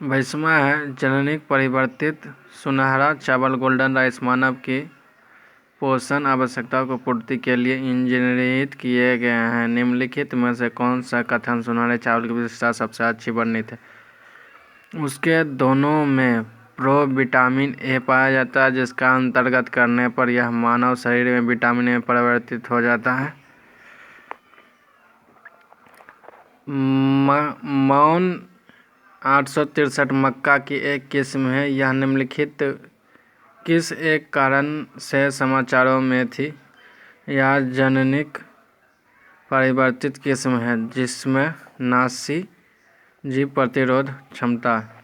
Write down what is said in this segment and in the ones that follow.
22वां है जेनेटिक परिवर्तित सुनहरा चावल गोल्डन राइस मानव की पोषण आवश्यकताओं को पूर्ति के लिए इंजीनियरित किए गए हैं। निम्नलिखित में से कौन सा कथन सुनहरे चावल की विशेषता सबसे अच्छी वर्णित है? उसके दोनों में प्रो विटामिन ए पाया जाता है, जिसका अंतर्गत करने पर यह मानव शरीर में विटामिन ए में परिवर्तित हो जाता है। मौन 863 मक्का की एक किस्म है। यह निम्नलिखित किस एक कारण से समाचारों में थी? यह जेनेटिक परिवर्तित किस्म है जिसमें नासी जीव प्रतिरोध क्षमता है।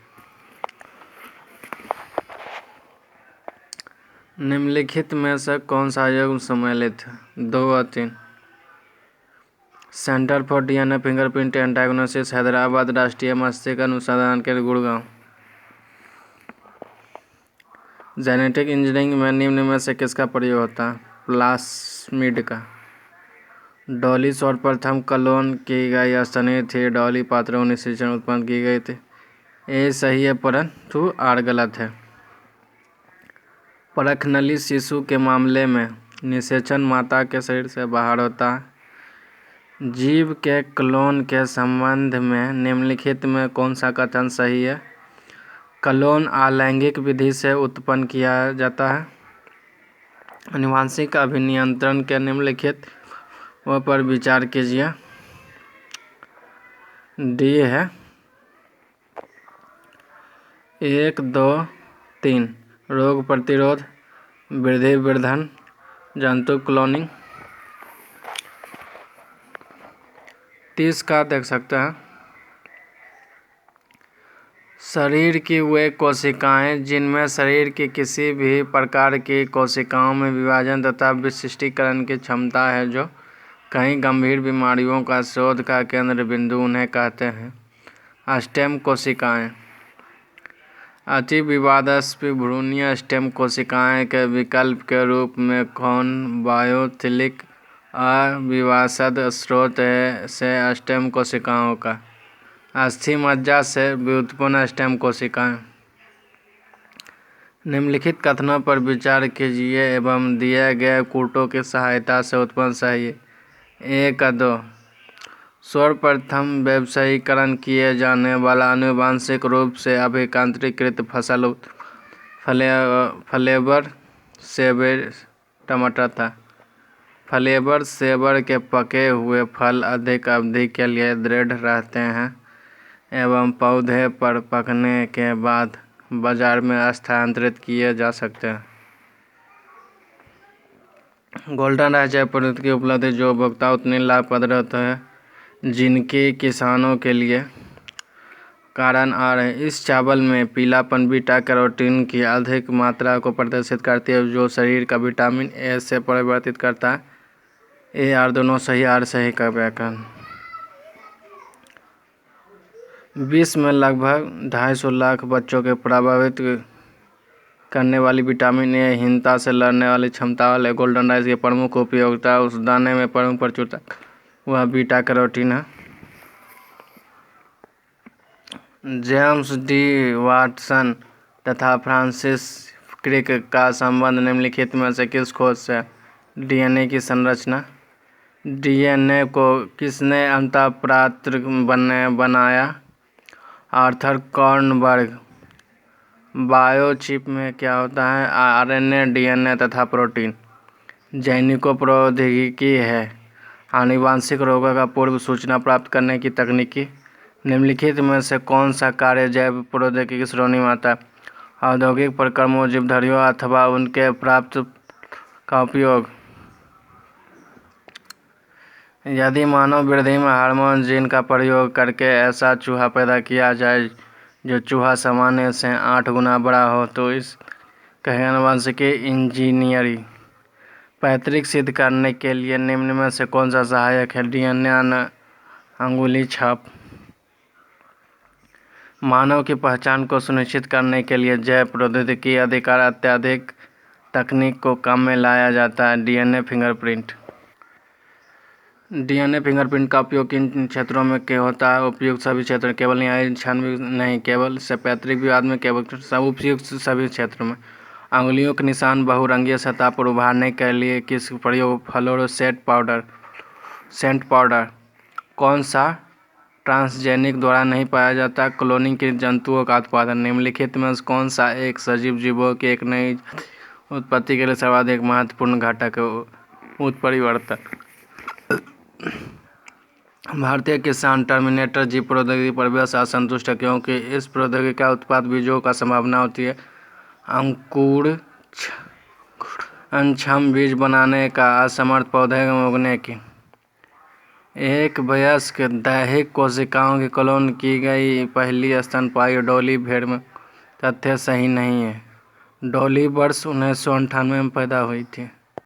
निम्नलिखित में से कौन सा योग सम्मिलित है? 2 और 3। Centre for DNA fingerprint and diagnosis, Hyderabad. राष्ट्रीय मस्तिष्क अनुसंधान केंद्र, गुड़गांव। जेनेटिक इंजीनियरिंग में निम्न में से किसका प्रयोग होता है? प्लास्मिड का। डॉली सर्वप्रथम क्लोन की गई स्तनी थी। डॉली पात्रों निषेचन उत्पन्न की गई थी। ये सही है परंतु आर गलत है। परखनली शिशु के मामले में निषेचन माता के शरीर से बाहर होता है। जीव के क्लोन के संबंध में निम्नलिखित में कौन सा कथन सही है? क्लोन अलैंगिक विधि से उत्पन्न किया जाता है। आनुवंशिक अभिनियंत्रण के निम्नलिखित पर विचार कीजिए। डी है 1, 2, 3। रोग प्रतिरोध, वृद्धि वर्धन, जंतु क्लोनिंग। 30 का देख सकते हैं। शरीर की वे कोशिकाएं जिनमें शरीर की किसी भी प्रकार की कोशिकाओं में विभाजन तथा विशिष्टीकरण की क्षमता है, जो कई गंभीर बीमारियों का शोध का केंद्र बिंदु, उन्हें कहते हैं स्टेम कोशिकाएं। अति विवादास्पद भ्रूणीय स्टेम कोशिकाएं के विकल्प के रूप में कौन बायोथिलिक अविभाजक स्रोत से स्टेम कोशिकाओं का? अस्थि मज्जा से व्युत्पन्न स्टेम कोशिकाएं। निम्नलिखित कथनों पर विचार कीजिए एवं दिए गए कूटों की सहायता से उत्पन्न सही 1 और 2। सर्वप्रथम व्यावसायीकरण किए जाने वाला आनुवंशिक रूप से अभियांत्रिकृत फ्लेवर सेवर टमाटर था। फ्लेवर सेवर के पके हुए फल अधिक अवधि के लिए दृढ़ रहते हैं एवं पौधे पर पकने के बाद बाजार में स्थानांतरित किए जा सकते हैं। गोल्डन राइस जैव प्रौद्योगिकी की उपलब्धि जो उपभोक्ता उतनी लाभप्रद होते हैं जिनकी किसानों के लिए कारण आ रहे हैं। इस चावल में पीलापन बीटा कैरोटीन की अधिक मात्रा को प्रदर्शित करती है, जो शरीर का विटामिन ए से परिवर्तित करता है। ए आर दोनों सही, आर सही का व्याकरण। विश्व में लगभग 250 लाख बच्चों के प्रभावित करने वाली विटामिन ए हीनता से लड़ने वाली क्षमता वाले गोल्डन राइस की प्रमुख उपयोगिता उस दाने में प्रमुख प्रचुरता वह बीटा कैरोटीन है। जेम्स डी वाटसन तथा फ्रांसिस क्रिक का संबंध निम्नलिखित में से किस खोज से? डीएनए की संरचना। डीएनए को किसने अंतःप्रात्र बनाया? Arthur Kornberg. बायोचिप में क्या होता है? आरएनए, डीएनए तथा प्रोटीन। जैनिको प्रौद्योगिकी है आनुवंशिक रोगों का पूर्व सूचना प्राप्त करने की तकनीकी। निम्नलिखित में से कौन सा कार्य जैव प्रौद्योगिकी की श्रेणी में आता है? औद्योगिक प्रक्रमों, जीवधरियों अथवा उनके प्राप्त का उपयोग। यदि मानव वृद्धि में हार्मोन जीन का प्रयोग करके ऐसा चूहा पैदा किया जाए जो चूहा सामान्य से 8 गुना बड़ा हो, तो इस कहे आनुवंशिकी इंजीनियरिंग। पैतृक सिद्ध करने के लिए निम्न में से कौन सा सहायक है? डीएनए अंगुली छाप। मानव की पहचान को सुनिश्चित करने के लिए जैव प्रौद्योगिकी अधिकार अत्यधिक तकनीक को काम में लाया जाता है। DNA fingerprint. डीएनए फिंगरप्रिंट का उपयोग किन क्षेत्रों में होता है? उपयुक्त सभी क्षेत्र में, केवल न्यायिक छानबीन नहीं, केवल से पैतृक विवाद में, केवल सब उपयुक्त सभी क्षेत्रों में। अंगुलियों के निशान बहुरंगीय सतह पर उभारने के लिए किस प्रयोग? Fluorescent powder. कौन सा ट्रांसजेनिक द्वारा नहीं पाया जाता? क्लोनिंग के जंतुओं का उत्पादन। निम्नलिखित में कौन सा एक सजीव जीवों की एक नई उत्पत्ति के लिए सर्वाधिक महत्वपूर्ण घटक है? उत्परिवर्तन। भारतीय किसान टर्मिनेटर जीव प्रौद्योगिकी पर बेहद असंतुष्ट है क्योंकि इस प्रौद्योगिकी का उत्पाद बीजों का संभावना होती है अंकुरक्षम बीज बनाने का असमर्थ पौधे में उगने की। एक वयस्क दैहिक कोशिकाओं की क्लोन की गई पहली स्तनपायी डॉली भेड़ में तथ्य सही नहीं है। डॉली वर्ष 1998 में पैदा हुई थी।